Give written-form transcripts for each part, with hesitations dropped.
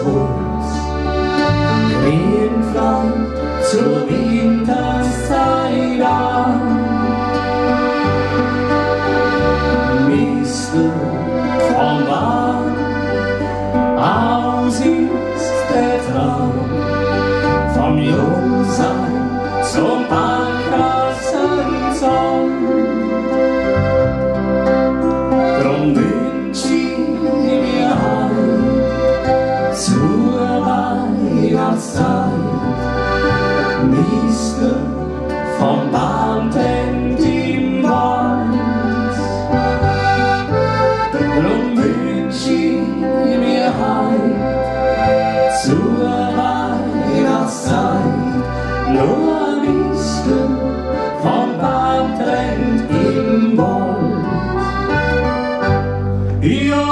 Holz, grünfrei zur Winterszeit an. Misteln vom Beim, aus ist der Traum, vom Jungsein zum Backrassenzaun. Drum wünsch ich mir heim zur Weihnachtszeit, Misteln vom Beim brennt im Wald. Drum wünsch ich mir heim zur Weihnachtszeit, nur Misteln vom Beim brennt im Wald. Ja.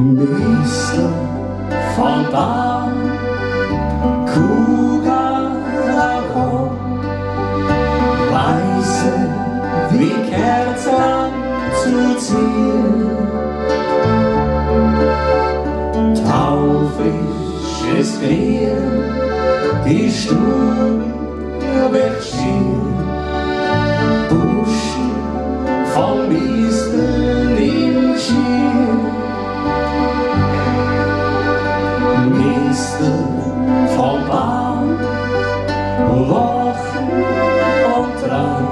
Misteln vom Beim, Kugeln, weiße wie Kerzen zu ziehen, taufrisches Grün, die Stube wird schier, Buschen von Misteln im Schier. Misteln vom Beim, Wochen und Traum,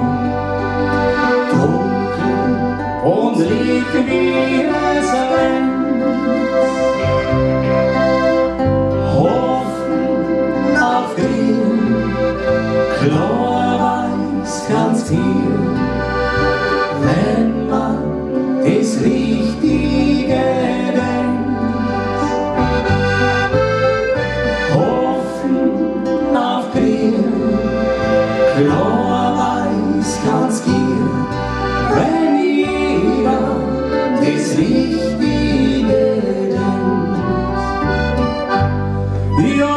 dunkel und riech wie es rennt. Hoffen auf Grün, klar-weiß ganz viel, wenn man das Richtige denkt. Klar-weiß ganz gier, wenn jeder das Richtige denkt. Ja.